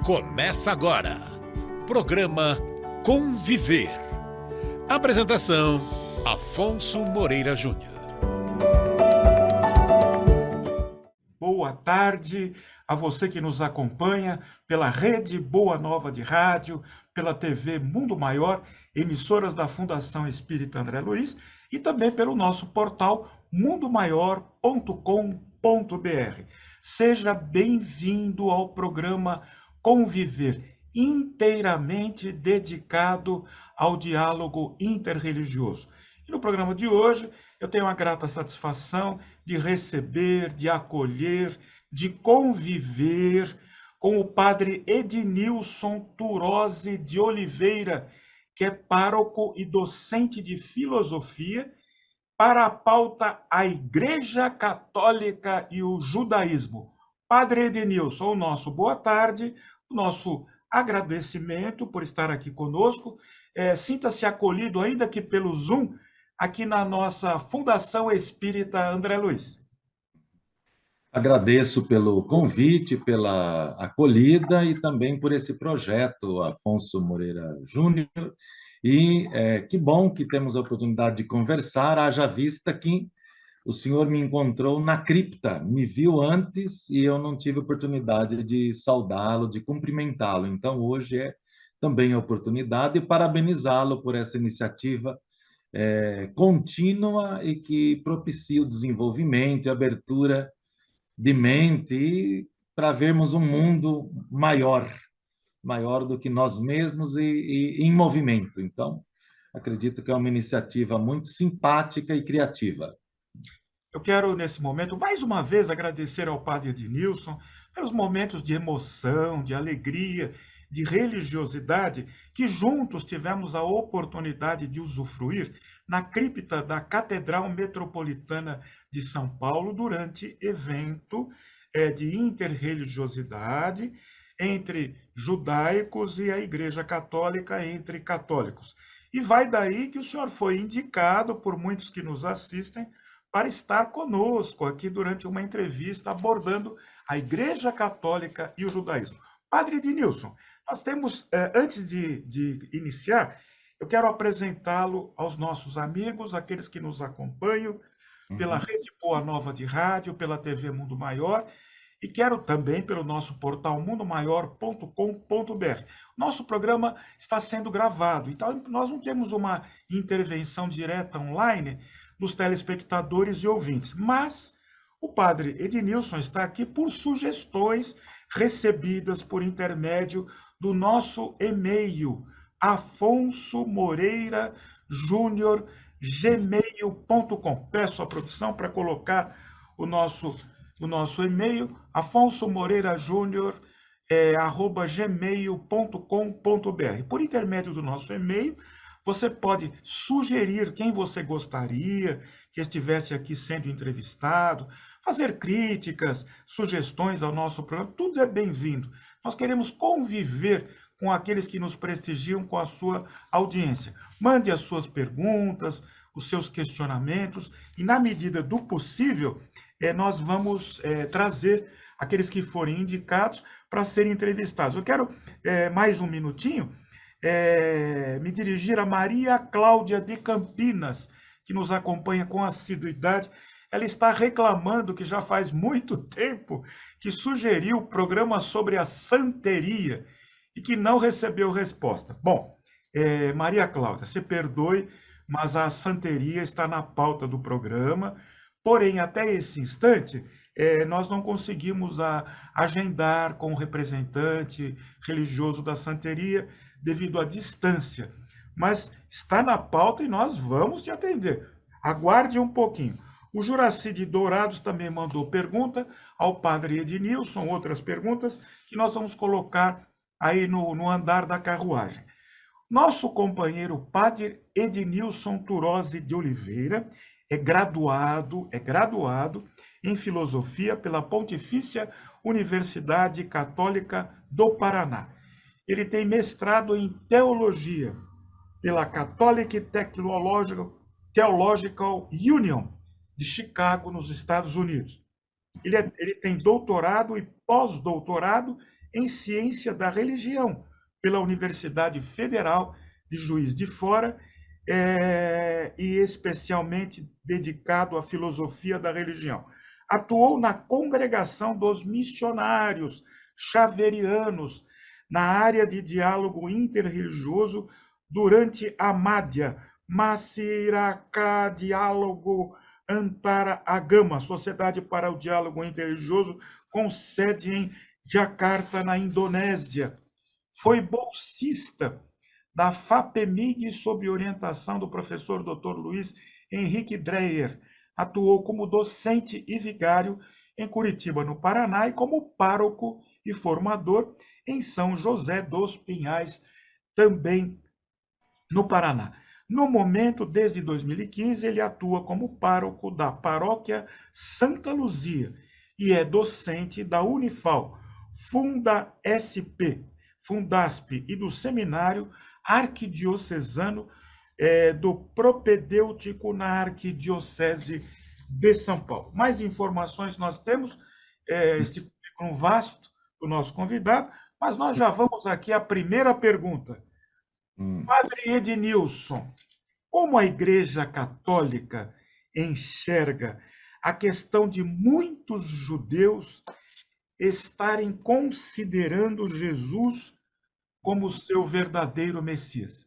Começa agora. Programa Conviver. Apresentação: Afonso Moreira Júnior. Boa tarde a você que nos acompanha pela Rede Boa Nova de Rádio, pela TV Mundo Maior, emissoras da Fundação Espírita André Luiz e também pelo nosso portal mundomaior.com.br. Seja bem-vindo ao programa Conviver, inteiramente dedicado ao diálogo interreligioso. E no programa de hoje, eu tenho a grata satisfação de receber, de acolher, de conviver com o padre Ednilson Turozzi de Oliveira, que é pároco e docente de filosofia para a pauta A Igreja Católica e o Judaísmo. Padre Ednilson, o nosso boa tarde, o nosso agradecimento por estar aqui conosco. Sinta-se acolhido, ainda que pelo Zoom, aqui na nossa Fundação Espírita André Luiz. Agradeço pelo convite, pela acolhida e também por esse projeto, Afonso Moreira Júnior. E que bom que temos a oportunidade de conversar, haja vista que o senhor me encontrou na cripta, me viu antes e eu não tive oportunidade de saudá-lo, de cumprimentá-lo. Então, hoje é também a oportunidade de parabenizá-lo por essa iniciativa contínua e que propicia o desenvolvimento e abertura de mente para vermos um mundo maior do que nós mesmos e em movimento. Então, acredito que é uma iniciativa muito simpática e criativa. Eu quero, nesse momento, mais uma vez agradecer ao padre Ednilson pelos momentos de emoção, de alegria, de religiosidade que juntos tivemos a oportunidade de usufruir na cripta da Catedral Metropolitana de São Paulo durante evento de interreligiosidade entre judaicos e a Igreja Católica entre católicos. E vai daí que o senhor foi indicado por muitos que nos assistem para estar conosco aqui durante uma entrevista abordando a Igreja Católica e o judaísmo. Padre Ednilson, nós temos, antes de iniciar, eu quero apresentá-lo aos nossos amigos, aqueles que nos acompanham pela Rede Boa Nova de Rádio, pela TV Mundo Maior, e quero também pelo nosso portal mundomaior.com.br. Nosso programa está sendo gravado, então nós não temos uma intervenção direta online dos telespectadores e ouvintes, mas o padre Ednilson está aqui por sugestões recebidas por intermédio do nosso e-mail, afonsomoreirajunior@gmail.com. Peço à produção para colocar o nosso e-mail, afonsomoreirajunior@gmail.com.br. Por intermédio do nosso e-mail, você pode sugerir quem você gostaria que estivesse aqui sendo entrevistado, fazer críticas, sugestões ao nosso programa, tudo é bem-vindo. Nós queremos conviver com aqueles que nos prestigiam com a sua audiência. Mande as suas perguntas, os seus questionamentos, e na medida do possível, nós vamos trazer aqueles que forem indicados para serem entrevistados. Eu quero, mais um minutinho, me dirigir a Maria Cláudia de Campinas, que nos acompanha com assiduidade. Ela está reclamando que já faz muito tempo que sugeriu o programa sobre a santeria e que não recebeu resposta. Bom, Maria Cláudia, se perdoe, mas a santeria está na pauta do programa, porém, até esse instante, nós não conseguimos agendar com o representante religioso da santeria devido à distância, mas está na pauta e nós vamos te atender. Aguarde um pouquinho. O Juraci de Dourados também mandou pergunta ao padre Ednilson, outras perguntas que nós vamos colocar aí no andar da carruagem. Nosso companheiro padre Ednilson Turozzi de Oliveira é graduado em filosofia pela Pontifícia Universidade Católica do Paraná. Ele tem mestrado em teologia pela Catholic Theological Union de Chicago, nos Estados Unidos. Ele tem doutorado e pós-doutorado em Ciência da Religião, pela Universidade Federal de Juiz de Fora, e especialmente dedicado à filosofia da religião. Atuou na Congregação dos Missionários Xaverianos, na área de diálogo interreligioso durante a Madhya Masiraka Diálogo Antara Agama, Sociedade para o Diálogo Interreligioso, com sede em Jakarta, na Indonésia. Foi bolsista da FAPEMIG sob orientação do professor Dr. Luiz Henrique Dreyer. Atuou como docente e vigário em Curitiba, no Paraná, e como pároco e formador em São José dos Pinhais, também no Paraná. No momento, desde 2015, ele atua como pároco da Paróquia Santa Luzia e é docente da Unifal, Fundasp e do Seminário Arquidiocesano do Propedêutico na Arquidiocese de São Paulo. Mais informações nós temos, este currículo vasto do nosso convidado, mas nós já vamos aqui à primeira pergunta. Padre Ednilson, como a Igreja Católica enxerga a questão de muitos judeus estarem considerando Jesus como seu verdadeiro Messias?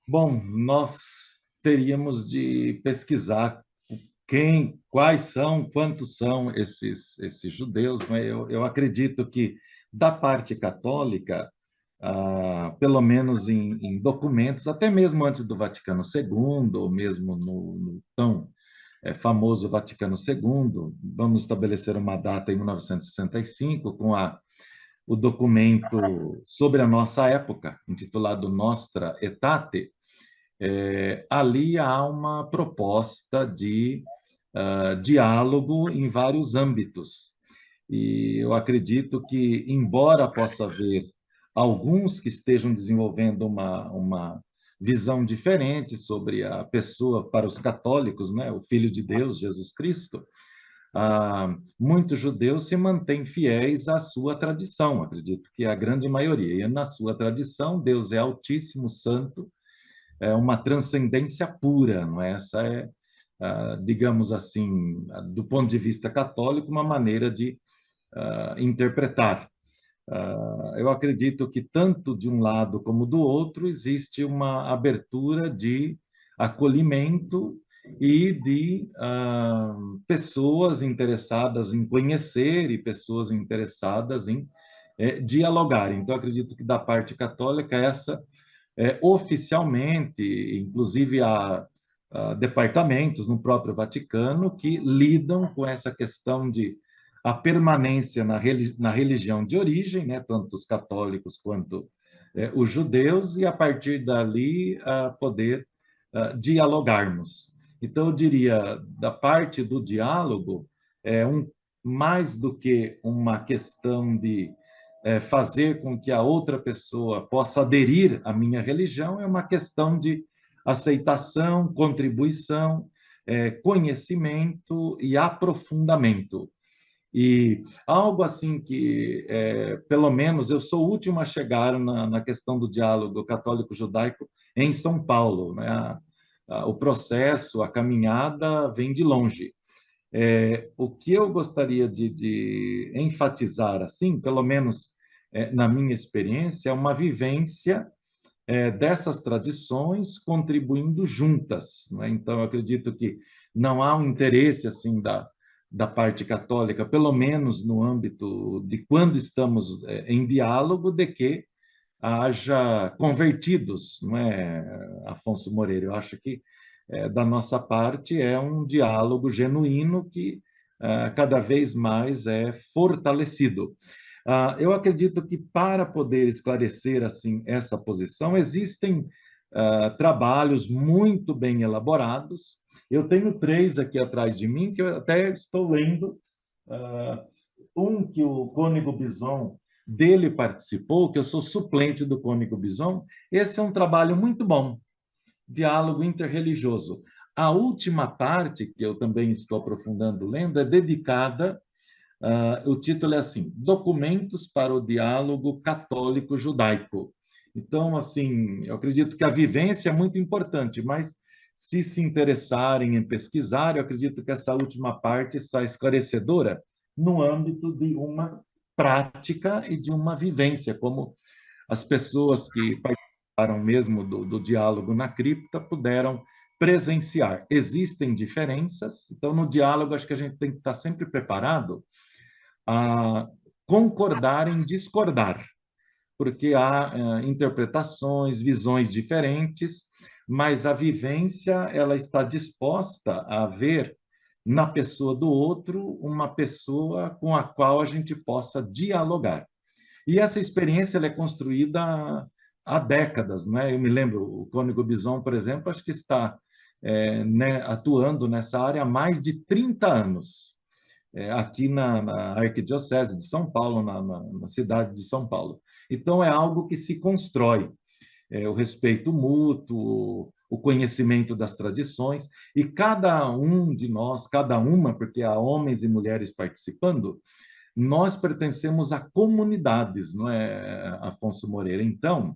Bom, nós teríamos de pesquisar quais são, quantos são esses judeus, mas eu acredito que, da parte católica, pelo menos em documentos, até mesmo antes do Vaticano II, ou mesmo no tão famoso Vaticano II, vamos estabelecer uma data em 1965, com o documento sobre a nossa época, intitulado Nostra Aetate. Ali há uma proposta de diálogo em vários âmbitos. E eu acredito que, embora possa haver alguns que estejam desenvolvendo uma visão diferente sobre a pessoa para os católicos, né, o Filho de Deus, Jesus Cristo, muitos judeus se mantêm fiéis à sua tradição, acredito que a grande maioria. E na sua tradição, Deus é altíssimo, santo, é uma transcendência pura, não é? Essa é, digamos assim, do ponto de vista católico, uma maneira de interpretar. Eu acredito que tanto de um lado como do outro existe uma abertura de acolhimento e de pessoas interessadas em conhecer e pessoas interessadas em dialogar. Então, acredito que da parte católica essa oficialmente, inclusive há departamentos no próprio Vaticano que lidam com essa questão de a permanência na religião de origem, né, tanto os católicos quanto os judeus, e a partir dali poder dialogarmos. Então, eu diria, da parte do diálogo, mais do que uma questão de fazer com que a outra pessoa possa aderir à minha religião, é uma questão de aceitação, contribuição, conhecimento e aprofundamento. E algo assim que, pelo menos, eu sou o último a chegar na questão do diálogo católico-judaico em São Paulo, né? O processo, a caminhada vem de longe. O que eu gostaria de enfatizar, assim, pelo menos na minha experiência, é uma vivência dessas tradições contribuindo juntas, não é? Então, eu acredito que não há um interesse assim da parte católica, pelo menos no âmbito de quando estamos em diálogo, de que haja convertidos, não é, Afonso Moreira? Eu acho que, da nossa parte, é um diálogo genuíno que cada vez mais é fortalecido. Eu acredito que, para poder esclarecer assim essa posição, existem trabalhos muito bem elaborados. Eu tenho 3 aqui atrás de mim, que eu até estou lendo. Um que o Cônego Bison dele participou, que eu sou suplente do Cônego Bison. Esse é um trabalho muito bom, diálogo interreligioso. A última parte, que eu também estou aprofundando lendo, é dedicada O título é assim: Documentos para o Diálogo Católico-Judaico. Então, assim, eu acredito que a vivência é muito importante, mas se interessarem em pesquisar, eu acredito que essa última parte está esclarecedora no âmbito de uma prática e de uma vivência, como as pessoas que participaram mesmo do diálogo na cripta puderam presenciar. Existem diferenças, então no diálogo acho que a gente tem que estar sempre preparado a concordar em discordar, porque há interpretações, visões diferentes, mas a vivência ela está disposta a ver na pessoa do outro uma pessoa com a qual a gente possa dialogar. E essa experiência ela é construída há décadas, né? Eu me lembro, o Cônego Bison, por exemplo, acho que está né, atuando nessa área há mais de 30 anos, aqui na Arquidiocese de São Paulo, na cidade de São Paulo. Então, é algo que se constrói, o respeito mútuo, o conhecimento das tradições, e cada um de nós, cada uma, porque há homens e mulheres participando, nós pertencemos a comunidades, não é, Afonso Moreira? Então,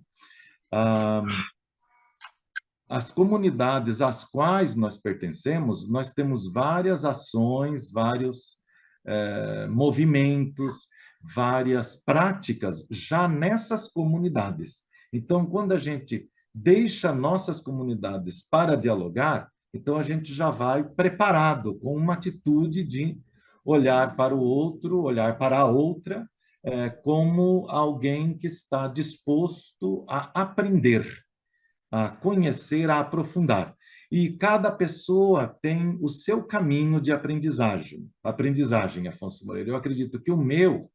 as comunidades às quais nós pertencemos, nós temos várias ações, vários movimentos, várias práticas já nessas comunidades. Então, quando a gente deixa nossas comunidades para dialogar, então a gente já vai preparado com uma atitude de olhar para o outro, olhar para a outra, como alguém que está disposto a aprender, a conhecer, a aprofundar. E cada pessoa tem o seu caminho de aprendizagem, Afonso Moreira. Eu acredito que o meu,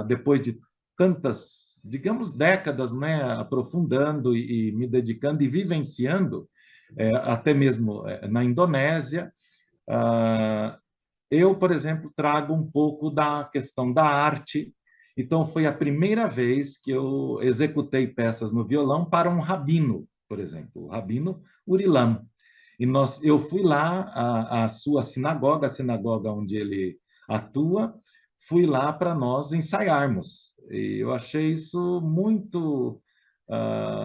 depois de tantas, digamos, décadas, né, aprofundando e me dedicando e vivenciando, até mesmo na Indonésia, eu, por exemplo, trago um pouco da questão da arte. Então, foi a primeira vez que eu executei peças no violão para um rabino, por exemplo, o rabino Urilam. Eu fui lá à sua sinagoga, a sinagoga onde ele atua, fui lá para nós ensaiarmos. E eu achei isso muito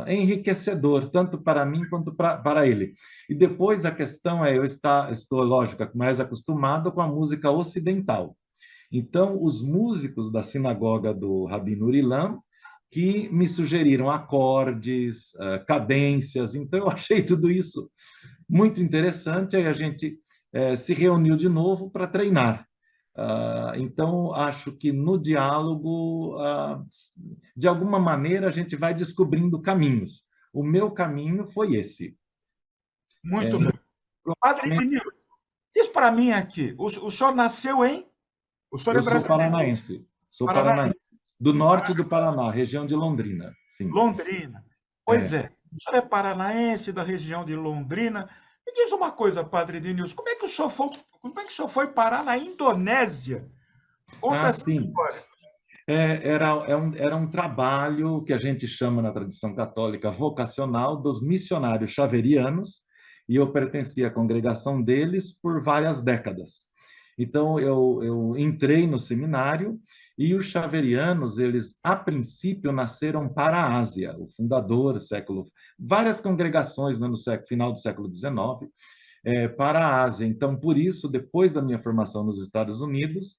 enriquecedor, tanto para mim quanto para ele. E depois a questão é, estou, lógico, mais acostumado com a música ocidental. Então, os músicos da sinagoga do Rabino Urilam que me sugeriram acordes, cadências. Então, eu achei tudo isso muito interessante. Aí a gente se reuniu de novo para treinar. Então, acho que no diálogo, de alguma maneira, a gente vai descobrindo caminhos. O meu caminho foi esse. Muito bem. Padre Nilson, diz para mim aqui, o senhor nasceu em... O senhor Eu sou paranaense. Sou paranaense. Do norte do Paraná, região de Londrina. Sim. Londrina. Pois é. O senhor é paranaense da região de Londrina. Me diz uma coisa, Padre Denilson, como é que o senhor foi parar na Indonésia? Conta essa história. Era um trabalho que a gente chama na tradição católica vocacional dos missionários xaverianos, e eu pertencia à congregação deles por várias décadas. Então, eu entrei no seminário, e os xaverianos, eles, a princípio, nasceram para a Ásia. O fundador, várias congregações no final do século XIX, para a Ásia. Então, por isso, depois da minha formação nos Estados Unidos,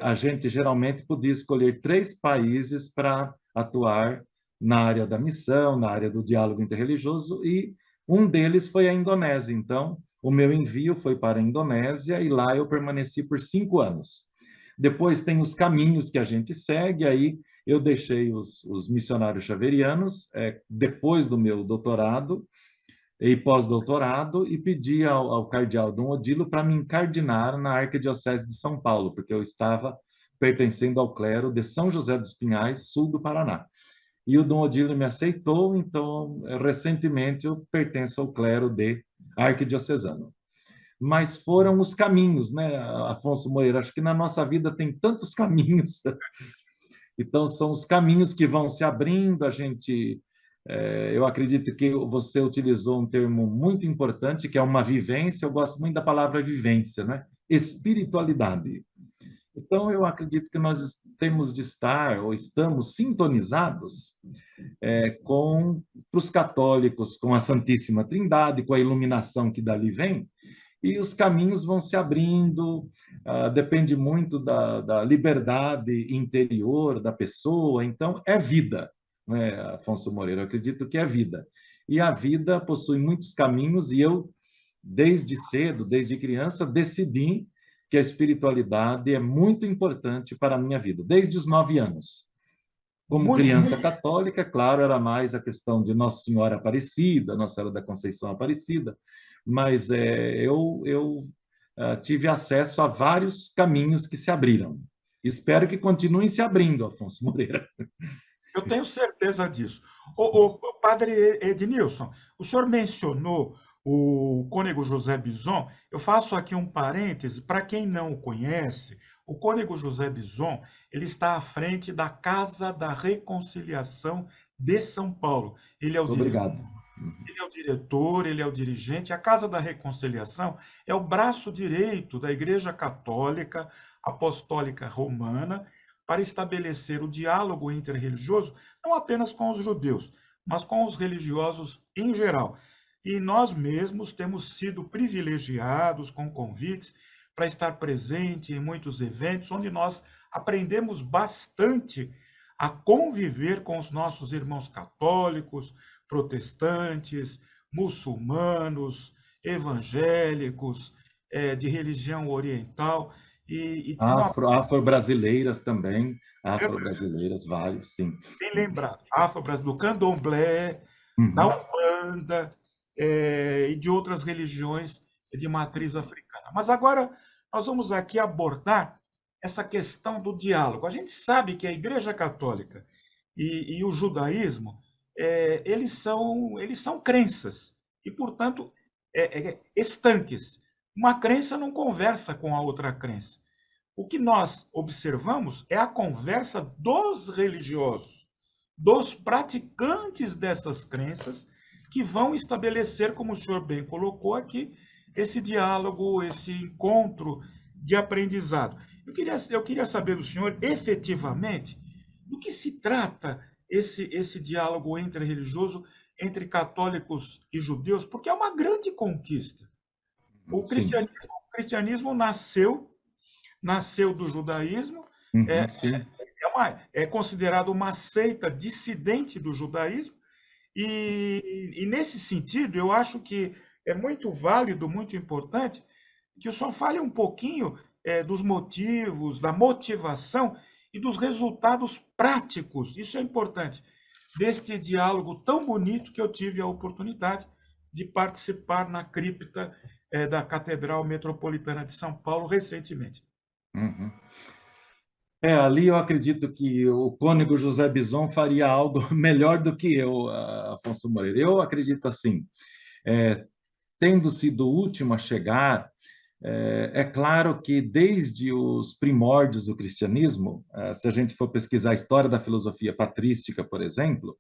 a gente geralmente podia escolher 3 países para atuar na área da missão, na área do diálogo interreligioso, e um deles foi a Indonésia. Então, o meu envio foi para a Indonésia, e lá eu permaneci por 5 anos. Depois tem os caminhos que a gente segue, aí eu deixei os missionários xaverianos, depois do meu doutorado e pós-doutorado, e pedi ao cardeal Dom Odilo para me incardinar na Arquidiocese de São Paulo, porque eu estava pertencendo ao clero de São José dos Pinhais, sul do Paraná. E o Dom Odilo me aceitou, então, recentemente, eu pertenço ao clero de arquidiocesano. Mas foram os caminhos, né, Afonso Moreira? Acho que na nossa vida tem tantos caminhos. Então, são os caminhos que vão se abrindo, eu acredito que você utilizou um termo muito importante, que é uma vivência. Eu gosto muito da palavra vivência, né? Espiritualidade. Então, eu acredito que nós temos de estar, ou estamos sintonizados com para os católicos, com a Santíssima Trindade, com a iluminação que dali vem, e os caminhos vão se abrindo, depende muito da liberdade interior da pessoa, então é vida, né, Afonso Moreira? Eu acredito que é vida. E a vida possui muitos caminhos, e eu, desde cedo, desde criança, decidi que a espiritualidade é muito importante para a minha vida, desde os 9 anos. Como Muito, criança muito. católica, claro, era mais a questão de Nossa Senhora Aparecida, Nossa Senhora da Conceição Aparecida, mas eu tive acesso a vários caminhos que se abriram. Espero que continuem se abrindo, Afonso Moreira. Eu tenho certeza disso. O padre Ednilson, o senhor mencionou o cônego José Bison. Eu faço aqui um parêntese, para quem não o conhece, o cônego José Bison, ele está à frente da Casa da Reconciliação de São Paulo. Ele é o Muito diretor, obrigado. ele é o dirigente. A Casa da Reconciliação é o braço direito da Igreja Católica Apostólica Romana para estabelecer o diálogo interreligioso, não apenas com os judeus, mas com os religiosos em geral. E nós mesmos temos sido privilegiados com convites para estar presente em muitos eventos, onde nós aprendemos bastante a conviver com os nossos irmãos católicos, protestantes, muçulmanos, evangélicos, de religião oriental, e tendo uma. Afro-brasileiras também, afro-brasileiras, vários, sim. Bem lembrado, Afro-Brasil, do Candomblé, da Uhum. Umbanda, e de outras religiões de matriz africana. Mas agora nós vamos aqui abordar essa questão do diálogo. A gente sabe que a Igreja Católica e o judaísmo, eles são crenças e, portanto, estanques. Uma crença não conversa com a outra crença. O que nós observamos é a conversa dos religiosos, dos praticantes dessas crenças, que vão estabelecer, como o senhor bem colocou aqui, esse diálogo, esse encontro de aprendizado. Eu queria saber do senhor, efetivamente, do que se trata esse diálogo interreligioso entre católicos e judeus, porque é uma grande conquista. O Sim. cristianismo nasceu do judaísmo, Uhum, é, sim. é considerado uma seita dissidente do judaísmo, e nesse sentido, eu acho que é muito válido, muito importante, que o senhor fale um pouquinho dos motivos, da motivação e dos resultados práticos, isso é importante, deste diálogo tão bonito que eu tive a oportunidade de participar na cripta da Catedral Metropolitana de São Paulo recentemente. Uhum. Ali eu acredito que o cônego José Bison faria algo melhor do que eu, Afonso Moreira. Eu acredito assim, tendo sido o último a chegar, é claro que desde os primórdios do cristianismo, se a gente for pesquisar a história da filosofia patrística, por exemplo,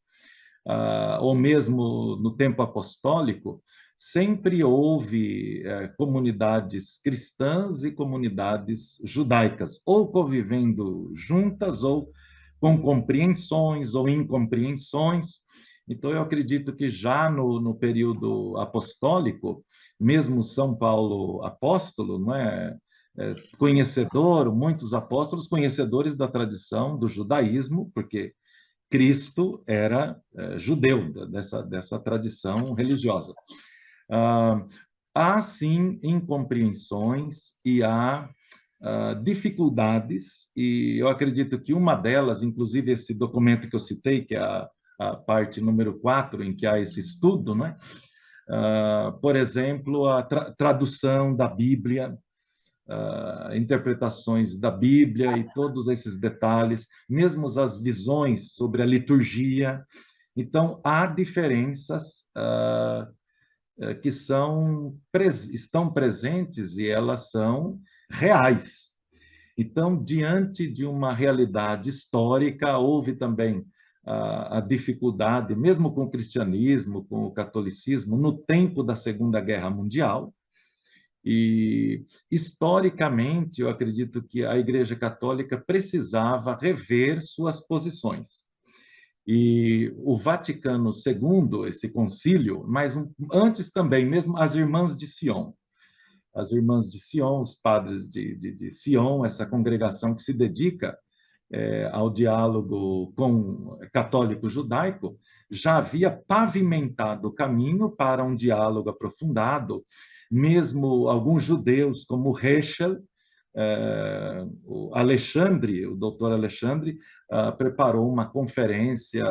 ou mesmo no tempo apostólico, sempre houve comunidades cristãs e comunidades judaicas, ou convivendo juntas, ou com compreensões ou incompreensões. Então, eu acredito que já no período apostólico, mesmo São Paulo apóstolo, não é? Conhecedor, muitos apóstolos conhecedores da tradição do judaísmo, porque Cristo era judeu, dessa tradição religiosa. Há, sim, incompreensões e há dificuldades, e eu acredito que uma delas, inclusive esse documento que eu citei, que é a parte número 4, em que há esse estudo, né? Por exemplo, a tradução da Bíblia, interpretações da Bíblia e todos esses detalhes, mesmo as visões sobre a liturgia. Então, há diferenças que estão presentes e elas são reais. Então, diante de uma realidade histórica, houve também a dificuldade, mesmo com o cristianismo, com o catolicismo, no tempo da Segunda Guerra Mundial, E, historicamente, eu acredito que a Igreja Católica precisava rever suas posições. E o Vaticano II, esse concílio, mas antes também, mesmo as Irmãs de Sion, os padres de Sion, essa congregação que se dedica ao diálogo com católico-judaico, já havia pavimentado o caminho para um diálogo aprofundado. Mesmo alguns judeus, como Heschel, o Alexandre, o doutor Alexandre, preparou uma conferência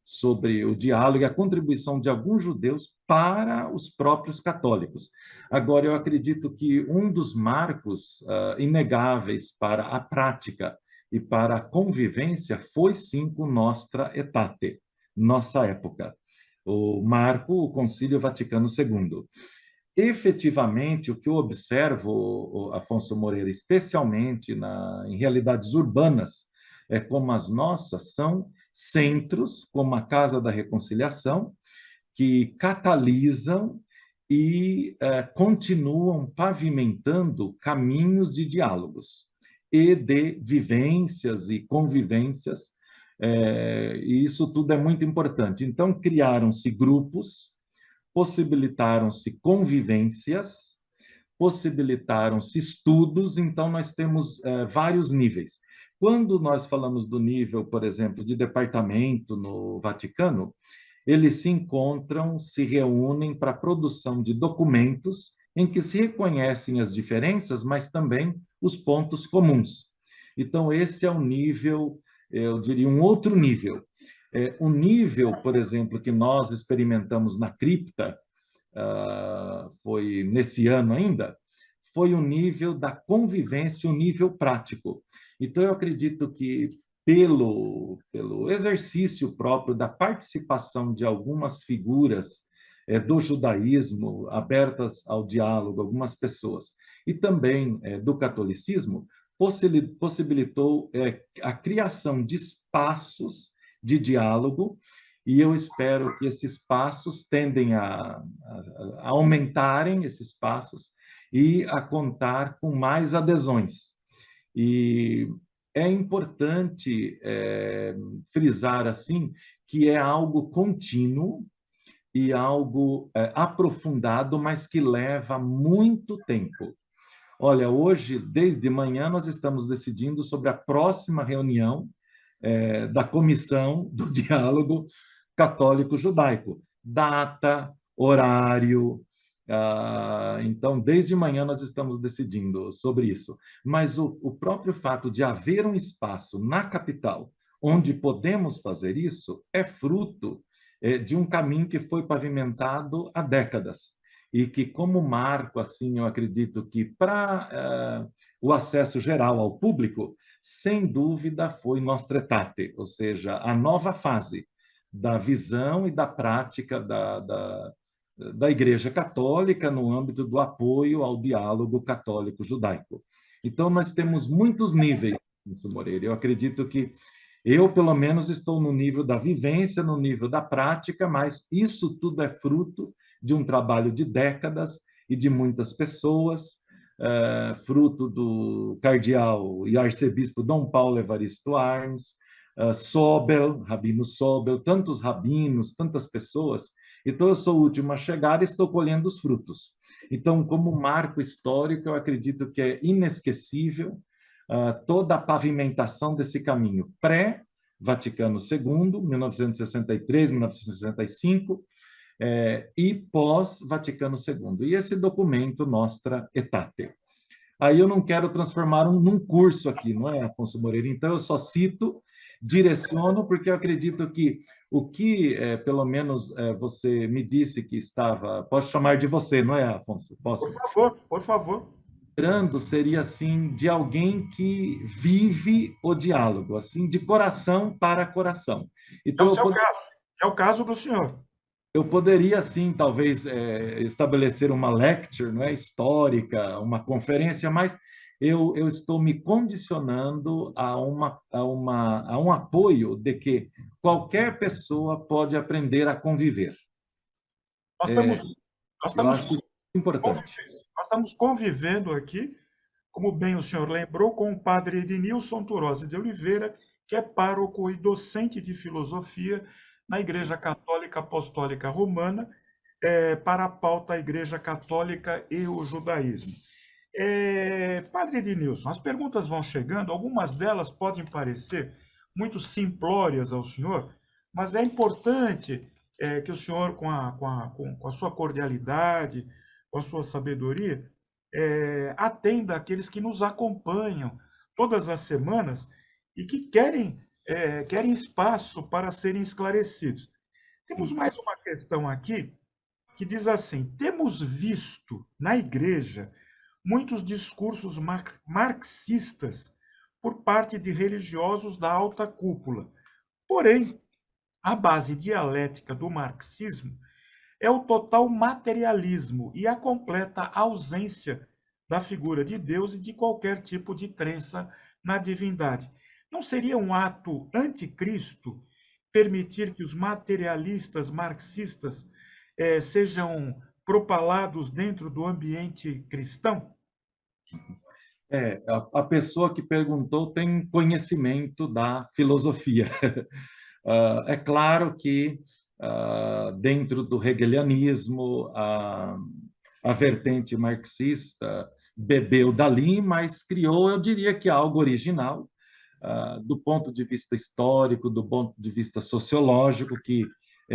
sobre o diálogo e a contribuição de alguns judeus para os próprios católicos. Agora, eu acredito que um dos marcos inegáveis para a prática e para a convivência foi, sim, o Nostra Aetate, nossa época. O marco, o Concílio Vaticano II. Efetivamente, o que eu observo, Afonso Moreira, especialmente em realidades urbanas, como as nossas, são centros, como a Casa da Reconciliação, que catalisam e continuam pavimentando caminhos de diálogos e de vivências e convivências, e isso tudo é muito importante. Então, criaram-se grupos, possibilitaram-se convivências, possibilitaram-se estudos, então nós temos vários níveis. Quando nós falamos do nível, por exemplo, de departamento no Vaticano, eles se encontram, se reúnem para a produção de documentos em que se reconhecem as diferenças, mas também os pontos comuns. Então, esse é um nível, eu diria, um outro nível. O nível, por exemplo, que nós experimentamos na cripta, foi nesse ano ainda, foi o nível da convivência, o nível prático. Então, eu acredito que, pelo exercício próprio da participação de algumas figuras do judaísmo, abertas ao diálogo, algumas pessoas, e também do catolicismo, possibilitou a criação de espaços de diálogo, e eu espero que esses passos tendem a aumentarem, esses passos, e a contar com mais adesões. E é importante frisar assim que é algo contínuo e algo aprofundado, mas que leva muito tempo. Olha, hoje, desde manhã, nós estamos decidindo sobre a próxima reunião da Comissão do Diálogo Católico-Judaico. Data, horário. Então, desde manhã nós estamos decidindo sobre isso. Mas o próprio fato de haver um espaço na capital onde podemos fazer isso é fruto de um caminho que foi pavimentado há décadas. E que, como marco, assim, eu acredito que para o acesso geral ao público, sem dúvida, foi Nostra Aetate, ou seja, a nova fase da visão e da prática da Igreja Católica no âmbito do apoio ao diálogo católico-judaico. Então, nós temos muitos níveis, Moreira. Eu acredito que eu, pelo menos, estou no nível da vivência, no nível da prática, mas isso tudo é fruto de um trabalho de décadas e de muitas pessoas, fruto do cardeal e arcebispo Dom Paulo Evaristo Arns, Sobel, Rabino Sobel, tantos rabinos, tantas pessoas. Então, eu sou o último a chegar e estou colhendo os frutos. Então, como marco histórico, eu acredito que é inesquecível toda a pavimentação desse caminho pré-Vaticano II, 1963, 1965, e pós-Vaticano II. E esse documento, Nostra Aetate. Aí eu não quero transformar num curso aqui, não é, Afonso Moreira? Então, eu só cito, direciono, porque eu acredito que o que, pelo menos, você me disse que estava... Posso chamar de você, não é, Afonso? Posso? Por favor, por favor. Esperando seria, assim, de alguém que vive o diálogo, assim, de coração para coração. Então, É o seu caso. É o caso do senhor. Eu poderia, sim, talvez, estabelecer uma lecture, não é, histórica, uma conferência, mas eu estou me condicionando a um apoio de que qualquer pessoa pode aprender a conviver. Nós estamos Eu acho isso importante. Nós estamos convivendo aqui, como bem o senhor lembrou, com o padre Ednilson Turosi de Oliveira, que é pároco e docente de filosofia na Igreja Católica Apostólica Romana, para a pauta a Igreja Católica e o Judaísmo. Padre Ednilson, as perguntas vão chegando, algumas delas podem parecer muito simplórias ao senhor, mas é importante que o senhor, com a sua cordialidade, com a sua sabedoria, atenda àqueles que nos acompanham todas as semanas e que querem espaço para serem esclarecidos. Temos mais uma questão aqui que diz assim: temos visto na igreja muitos discursos marxistas por parte de religiosos da alta cúpula. Porém, a base dialética do marxismo é o total materialismo e a completa ausência da figura de Deus e de qualquer tipo de crença na divindade. Não seria um ato anticristo permitir que os materialistas marxistas sejam propalados dentro do ambiente cristão? A pessoa que perguntou tem conhecimento da filosofia. É claro que, dentro do hegelianismo, a vertente marxista bebeu dali, mas criou, eu diria que algo original, do ponto de vista histórico, do ponto de vista sociológico, que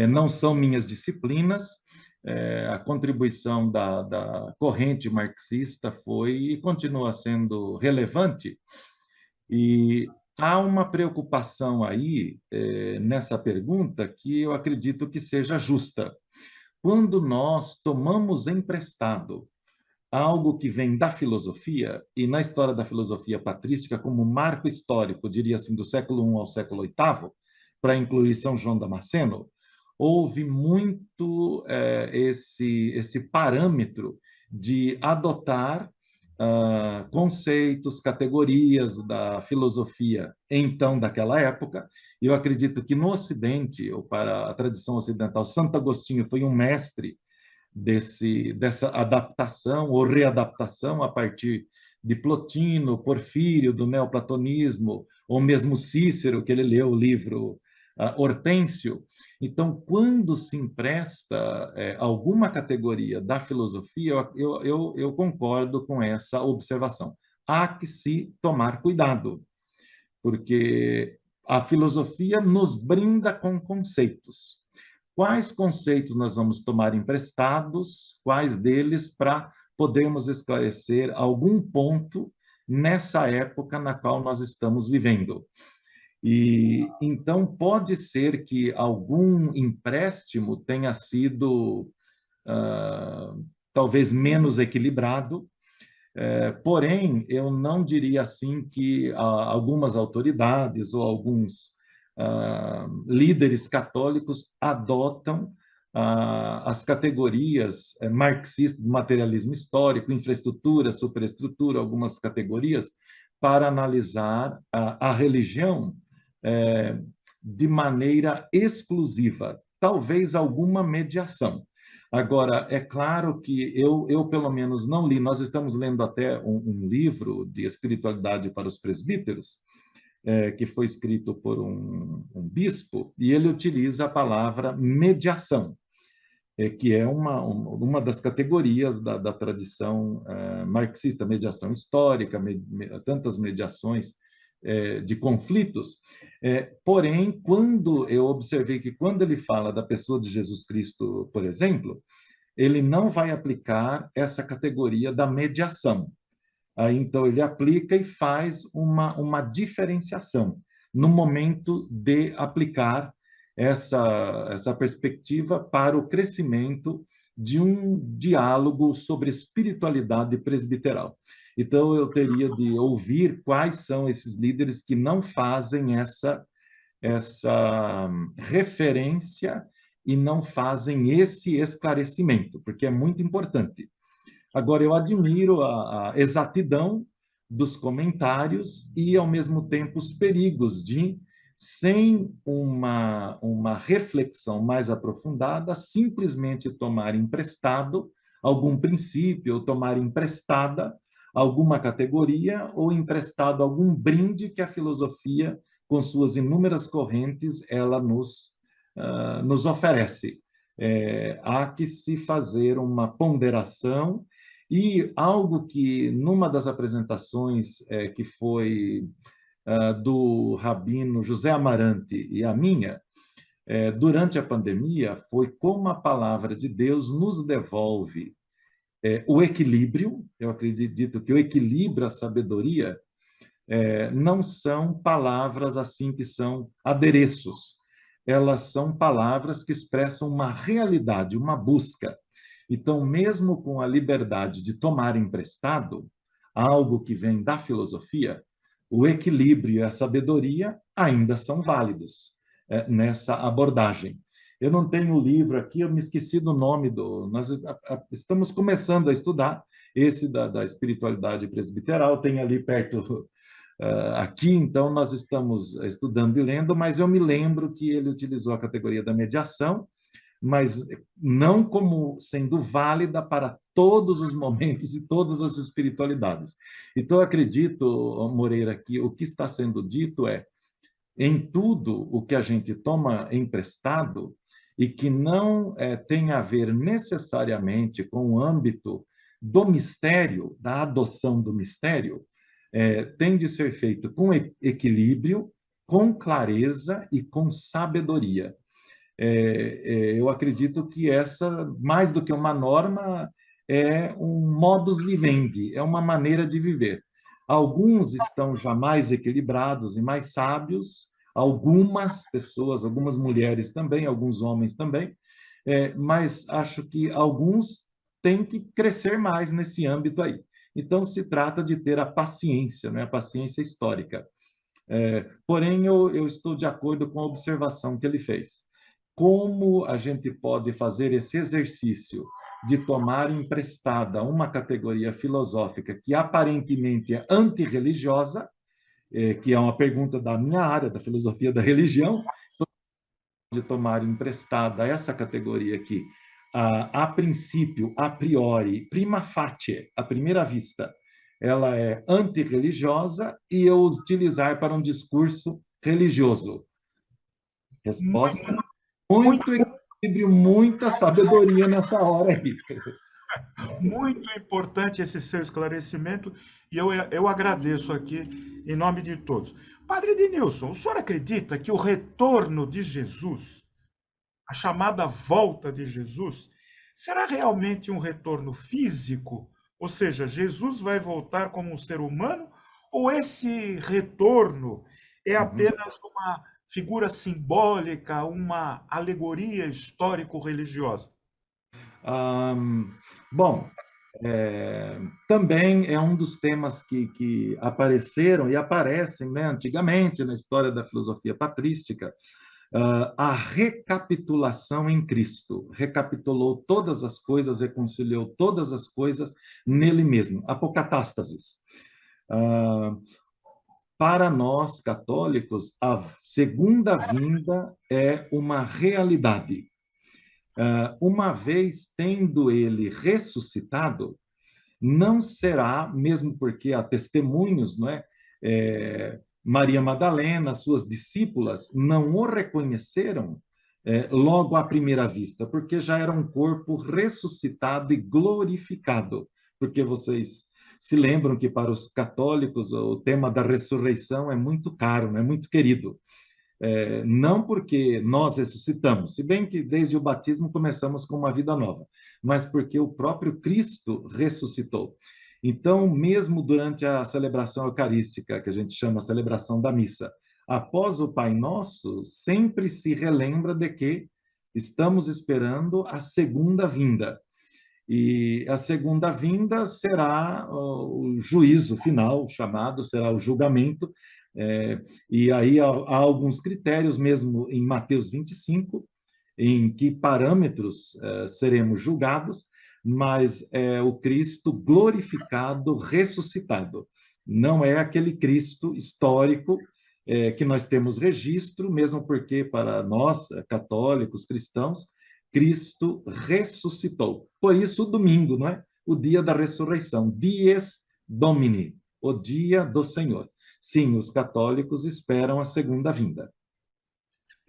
não são minhas disciplinas. A contribuição da corrente marxista foi e continua sendo relevante, e há uma preocupação aí nessa pergunta que eu acredito que seja justa. Quando nós tomamos emprestado algo que vem da filosofia, e na história da filosofia patrística, como marco histórico, diria assim, do século I ao século VIII, para incluir São João Damasceno, houve muito esse parâmetro de adotar conceitos, categorias da filosofia, então, daquela época. E eu acredito que no Ocidente, ou para a tradição ocidental, Santo Agostinho foi um mestre dessa adaptação ou readaptação a partir de Plotino, Porfírio, do neoplatonismo, ou mesmo Cícero, que ele leu o livro Hortêncio. Então, quando se empresta alguma categoria da filosofia, eu concordo com essa observação. Há que se tomar cuidado, porque a filosofia nos brinda com conceitos. Quais conceitos nós vamos tomar emprestados, quais deles, para podermos esclarecer algum ponto nessa época na qual nós estamos vivendo. E então pode ser que algum empréstimo tenha sido talvez menos equilibrado, porém eu não diria assim que algumas autoridades ou alguns líderes católicos adotam as categorias marxistas do materialismo histórico, infraestrutura, superestrutura, algumas categorias, para analisar a religião de maneira exclusiva, talvez alguma mediação. Agora, é claro que eu pelo menos não li, nós estamos lendo até um livro de espiritualidade para os presbíteros, que foi escrito por um bispo, e ele utiliza a palavra mediação, que é uma das categorias da tradição marxista, mediação histórica, tantas mediações de conflitos. Porém, quando eu observei que quando ele fala da pessoa de Jesus Cristo, por exemplo, ele não vai aplicar essa categoria da mediação. Aí, então, ele aplica e faz uma diferenciação no momento de aplicar essa perspectiva para o crescimento de um diálogo sobre espiritualidade presbiteral. Então, eu teria de ouvir quais são esses líderes que não fazem essa referência e não fazem esse esclarecimento, porque é muito importante. Agora, eu admiro a exatidão dos comentários e, ao mesmo tempo, os perigos de, sem uma reflexão mais aprofundada, simplesmente tomar emprestado algum princípio, ou tomar emprestada alguma categoria, ou emprestado algum brinde que a filosofia, com suas inúmeras correntes, ela nos oferece. Há que se fazer uma ponderação, e algo que, numa das apresentações que foi do rabino José Amarante e a minha, durante a pandemia, foi como a palavra de Deus nos devolve o equilíbrio. Eu acredito que o equilíbrio, a sabedoria, não são palavras assim que são adereços. Elas são palavras que expressam uma realidade, uma busca. Então, mesmo com a liberdade de tomar emprestado algo que vem da filosofia, o equilíbrio e a sabedoria ainda são válidos nessa abordagem. Eu não tenho o livro aqui, eu me esqueci do nome do... Nós estamos começando a estudar esse da espiritualidade presbiteral, tem ali perto aqui, então nós estamos estudando e lendo, mas eu me lembro que ele utilizou a categoria da mediação, mas não como sendo válida para todos os momentos e todas as espiritualidades. Então, eu acredito, Moreira, que o que está sendo dito em tudo o que a gente toma emprestado e que não tem a ver necessariamente com o âmbito do mistério, da adoção do mistério, tem de ser feito com equilíbrio, com clareza e com sabedoria. Eu acredito que essa, mais do que uma norma, é um modus vivendi, é uma maneira de viver. Alguns estão já mais equilibrados e mais sábios, algumas pessoas, algumas mulheres também, alguns homens também, mas acho que alguns têm que crescer mais nesse âmbito aí. Então, se trata de ter a paciência, né? A paciência histórica. Porém, eu estou de acordo com a observação que ele fez. Como a gente pode fazer esse exercício de tomar emprestada uma categoria filosófica que aparentemente é antirreligiosa, que é uma pergunta da minha área, da filosofia da religião, de tomar emprestada essa categoria aqui, a princípio, a priori, prima facie, à primeira vista, ela é antirreligiosa, e eu utilizar para um discurso religioso. Resposta: muito equilíbrio, muita sabedoria nessa hora aí. Muito importante esse seu esclarecimento, e eu agradeço aqui em nome de todos. Padre Ednilson, o senhor acredita que o retorno de Jesus, a chamada volta de Jesus, será realmente um retorno físico? Ou seja, Jesus vai voltar como um ser humano, ou esse retorno é apenas uma figura simbólica, uma alegoria histórico-religiosa? Bom, também é um dos temas que apareceram e aparecem, né, antigamente na história da filosofia patrística, a recapitulação em Cristo. Recapitulou todas as coisas, reconciliou todas as coisas nele mesmo. Apocatástasis. Para nós, católicos, a segunda vinda é uma realidade. Uma vez tendo ele ressuscitado, não será, mesmo porque há testemunhos, não é? Maria Madalena, suas discípulas, não o reconheceram logo à primeira vista, porque já era um corpo ressuscitado e glorificado. Porque vocês se lembram que para os católicos o tema da ressurreição é muito caro, é muito querido. Não porque nós ressuscitamos, se bem que desde o batismo começamos com uma vida nova, mas porque o próprio Cristo ressuscitou. Então, mesmo durante a celebração eucarística, que a gente chama a celebração da missa, após o Pai Nosso, sempre se relembra de que estamos esperando a segunda vinda. E a segunda vinda será o juízo final, chamado, será o julgamento. E aí há alguns critérios, mesmo em Mateus 25, em que parâmetros seremos julgados, mas é o Cristo glorificado, ressuscitado. Não é aquele Cristo histórico que nós temos registro, mesmo porque para nós, católicos, cristãos, Cristo ressuscitou. Por isso, o domingo, não é? O dia da ressurreição, Dies Domini, o dia do Senhor. Sim, os católicos esperam a segunda vinda.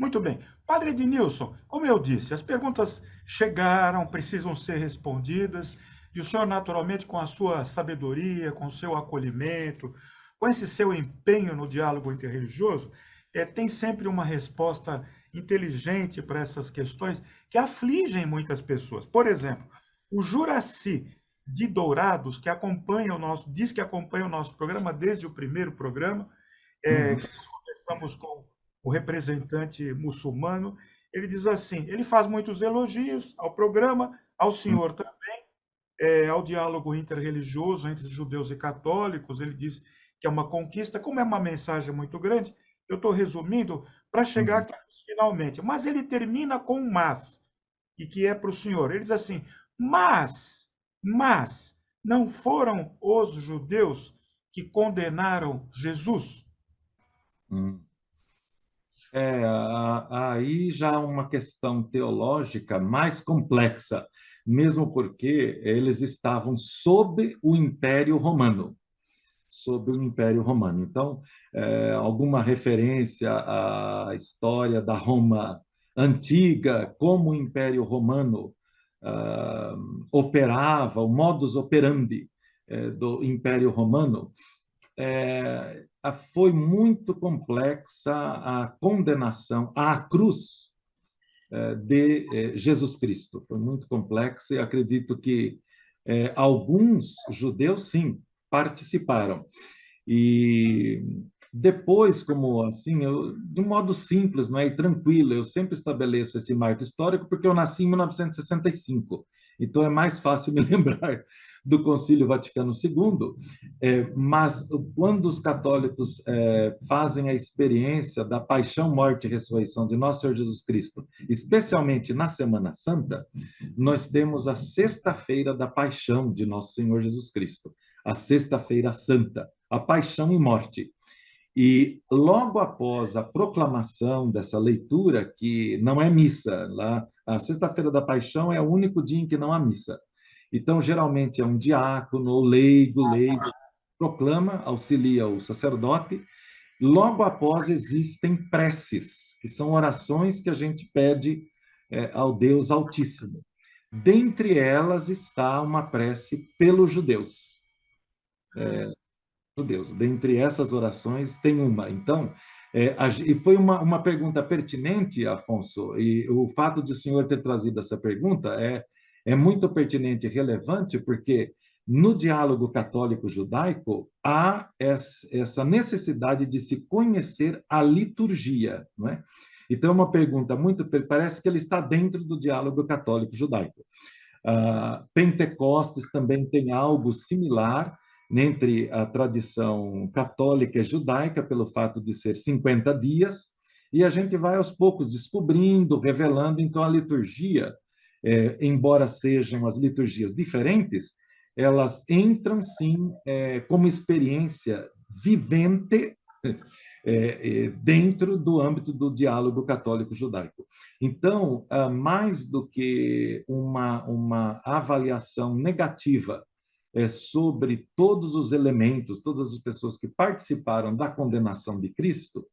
Muito bem. Padre Ednilson, como eu disse, as perguntas chegaram, precisam ser respondidas, e o senhor, naturalmente, com a sua sabedoria, com o seu acolhimento, com esse seu empenho no diálogo interreligioso, tem sempre uma resposta inteligente para essas questões que afligem muitas pessoas. Por exemplo, o Juraci de Dourados, que acompanha o nosso, diz que acompanha o nosso programa desde o primeiro programa, que nós começamos com o representante muçulmano, ele diz assim, ele faz muitos elogios ao programa, ao senhor também, ao diálogo interreligioso entre judeus e católicos, ele diz que é uma conquista, como é uma mensagem muito grande, eu estou resumindo para chegar aqui finalmente, mas ele termina com um mas, e que é para o senhor, ele diz assim, mas, não foram os judeus que condenaram Jesus? Aí já é uma questão teológica mais complexa, mesmo porque eles estavam sob o Império Romano. Sob o Império Romano. Então, alguma referência à história da Roma antiga, como o Império Romano operava, o modus operandi do Império Romano, foi muito complexa a condenação à cruz de Jesus Cristo. Foi muito complexa e acredito que alguns judeus, sim, participaram. E depois, como assim, de um modo simples, não é? E tranquilo, eu sempre estabeleço esse marco histórico porque eu nasci em 1965, então é mais fácil me lembrar do Concílio Vaticano II, mas quando os católicos fazem a experiência da paixão, morte e ressurreição de nosso Senhor Jesus Cristo, especialmente na Semana Santa, nós temos a Sexta-feira da Paixão de nosso Senhor Jesus Cristo, a Sexta-feira Santa, a paixão e morte. E logo após a proclamação dessa leitura, que não é missa, lá, a Sexta-feira da Paixão é o único dia em que não há missa. Então, geralmente é um diácono ou leigo, proclama, auxilia o sacerdote. Logo após existem preces, que são orações que a gente pede ao Deus Altíssimo. Dentre elas está uma prece pelos judeus. Deus. Dentre essas orações, tem uma. Então, e foi uma pergunta pertinente, Afonso, e o fato de o senhor ter trazido essa pergunta é muito pertinente e relevante, porque no diálogo católico-judaico há essa necessidade de se conhecer a liturgia, não é? Então, é uma pergunta muito... Parece que ele está dentro do diálogo católico-judaico. Pentecostes também tem algo similar, entre a tradição católica e judaica, pelo fato de ser 50 dias, e a gente vai aos poucos descobrindo, revelando, então a liturgia, embora sejam as liturgias diferentes, elas entram sim como experiência vivente dentro do âmbito do diálogo católico-judaico. Então, mais do que uma avaliação negativa sobre todos os elementos, todas as pessoas que participaram da condenação de Cristo,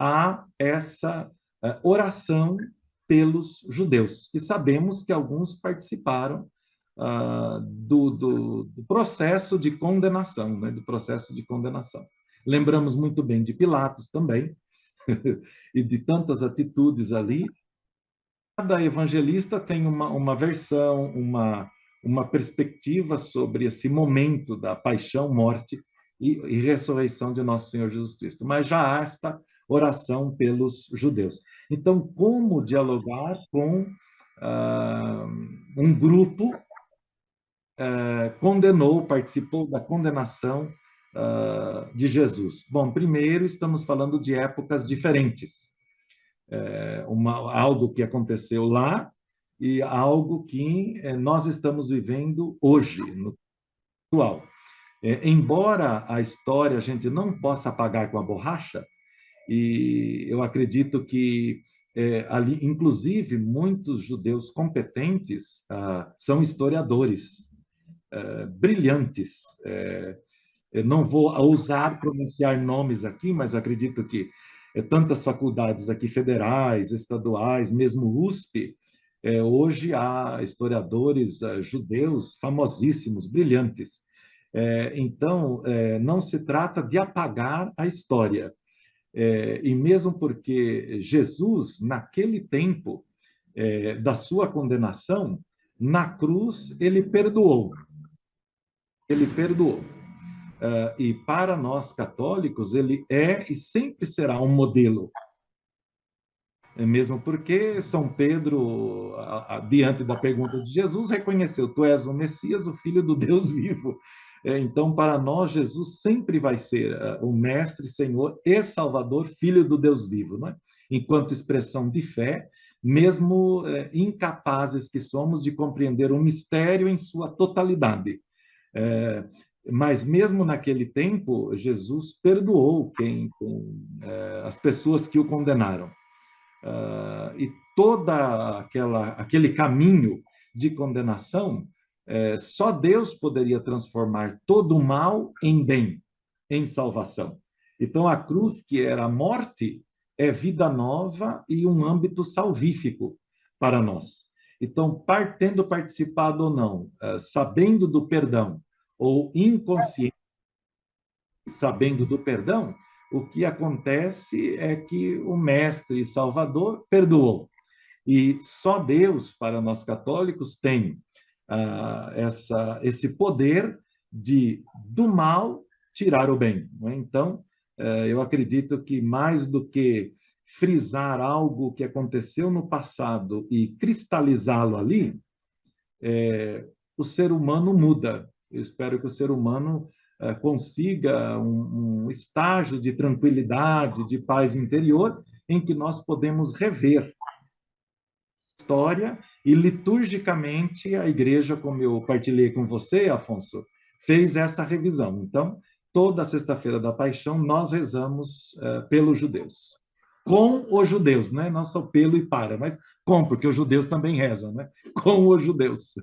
há essa oração pelos judeus, e sabemos que alguns participaram do processo de condenação, né, do processo de condenação. Lembramos muito bem de Pilatos também, e de tantas atitudes ali. Cada evangelista tem uma versão, uma perspectiva sobre esse momento da paixão, morte e ressurreição de nosso Senhor Jesus Cristo. Mas já há esta oração pelos judeus. Então, como dialogar com um grupo participou da condenação de Jesus? Bom, primeiro, estamos falando de épocas diferentes. Algo que aconteceu lá e algo que nós estamos vivendo hoje, no atual. Embora a história a gente não possa apagar com a borracha, e eu acredito que ali, inclusive, muitos judeus competentes são historiadores, brilhantes. Eu não vou ousar pronunciar nomes aqui, mas acredito que tantas faculdades aqui federais, estaduais, mesmo USP, hoje há historiadores judeus famosíssimos, brilhantes. Então, não se trata de apagar a história. E mesmo porque Jesus, naquele tempo da sua condenação, na cruz, ele perdoou. Ele perdoou. E para nós católicos, ele é e sempre será um modelo. Mesmo porque São Pedro, diante da pergunta de Jesus, reconheceu: tu és o Messias, o Filho do Deus vivo. Então, para nós, Jesus sempre vai ser o Mestre, Senhor e Salvador, Filho do Deus vivo, não é? Enquanto expressão de fé, mesmo incapazes que somos de compreender o mistério em sua totalidade. Mas mesmo naquele tempo, Jesus perdoou as pessoas que o condenaram. E toda aquele caminho de condenação, só Deus poderia transformar todo o mal em bem, em salvação. Então, a cruz, que era a morte, é vida nova e um âmbito salvífico para nós. Então, tendo participado ou não, sabendo do perdão, ou inconsciente, sabendo do perdão, o que acontece é que o Mestre e Salvador perdoou. E só Deus, para nós católicos, tem esse poder de, do mal, tirar o bem. Não é? Então, eu acredito que mais do que frisar algo que aconteceu no passado e cristalizá-lo ali, o ser humano muda. Eu espero que o ser humano consiga um estágio de tranquilidade, de paz interior, em que nós podemos rever história e liturgicamente a igreja, como eu partilhei com você, Afonso, fez essa revisão. Então, toda sexta-feira da Paixão nós rezamos pelos judeus. Com os judeus, né? Não só pelo e para, mas com, porque os judeus também rezam, né? Com os judeus.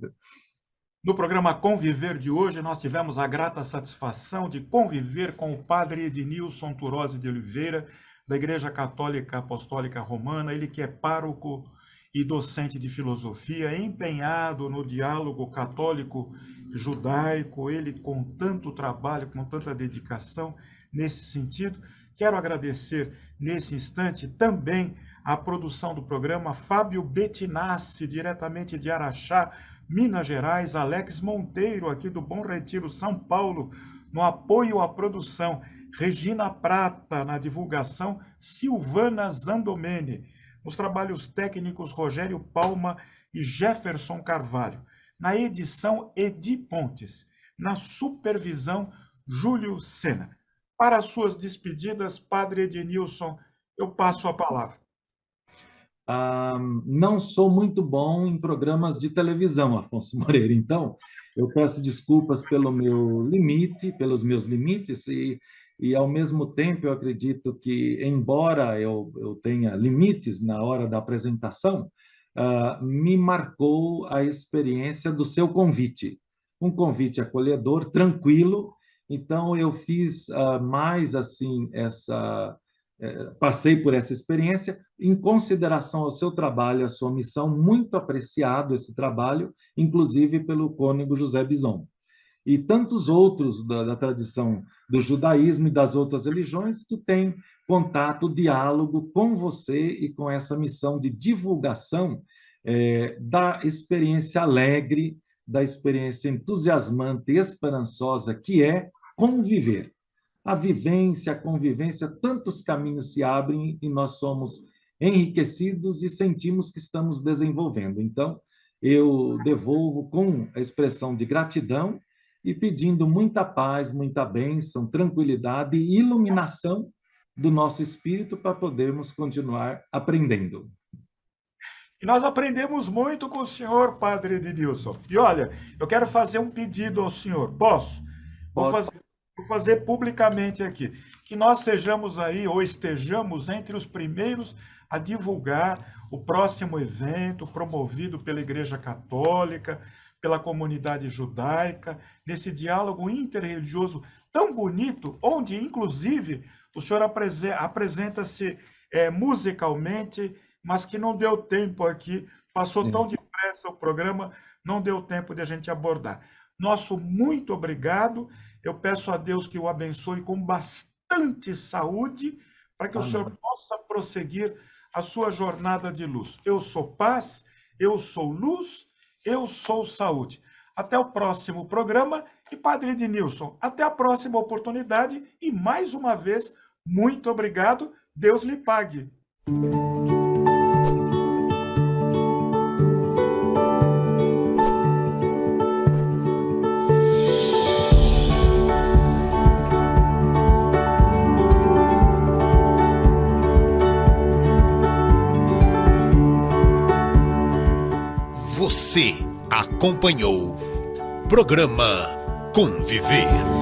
No programa Conviver de hoje, nós tivemos a grata satisfação de conviver com o padre Ednilson Turozzi de Oliveira, da Igreja Católica Apostólica Romana, ele que é pároco e docente de filosofia, empenhado no diálogo católico-judaico, ele com tanto trabalho, com tanta dedicação nesse sentido. Quero agradecer nesse instante também a produção do programa, Fábio Bettinassi, diretamente de Araxá, Minas Gerais, Alex Monteiro, aqui do Bom Retiro, São Paulo, no apoio à produção, Regina Prata, na divulgação, Silvana Zandomene, nos trabalhos técnicos, Rogério Palma e Jefferson Carvalho, na edição, Edi Pontes, na supervisão, Júlio Sena. Para as suas despedidas, Padre Ednilson, eu passo a palavra. Não sou muito bom em programas de televisão, Afonso Moreira, então eu peço desculpas pelo meu limite, pelos meus limites, e ao mesmo tempo eu acredito que, embora eu tenha limites na hora da apresentação, me marcou a experiência do seu convite, um convite acolhedor, tranquilo. Então eu fiz mais assim passei por essa experiência em consideração ao seu trabalho, à sua missão, muito apreciado esse trabalho, inclusive pelo cônego José Bison. E tantos outros da tradição do judaísmo e das outras religiões que têm contato, diálogo com você e com essa missão de divulgação da experiência alegre, da experiência entusiasmante e esperançosa que é conviver. A vivência, a convivência, tantos caminhos se abrem e nós somos enriquecidos e sentimos que estamos desenvolvendo. Então, eu devolvo com a expressão de gratidão e pedindo muita paz, muita bênção, tranquilidade e iluminação do nosso espírito para podermos continuar aprendendo. E nós aprendemos muito com o senhor, Padre Ednilson. E olha, eu quero fazer um pedido ao senhor. Posso? Vou fazer Vou fazer publicamente aqui, que nós sejamos aí, ou estejamos entre os primeiros a divulgar o próximo evento promovido pela Igreja Católica, pela comunidade judaica, nesse diálogo interreligioso tão bonito, onde, inclusive, o senhor apresenta-se musicalmente, mas que não deu tempo aqui, passou tão depressa o programa, não deu tempo de a gente abordar. Nosso muito obrigado, eu peço a Deus que o abençoe com bastante saúde, para que o senhor possa prosseguir a sua jornada de luz. Eu sou paz, eu sou luz, eu sou saúde. Até o próximo programa e Padre Ednilson, até a próxima oportunidade e mais uma vez, muito obrigado, Deus lhe pague. Você acompanhou programa Conviver.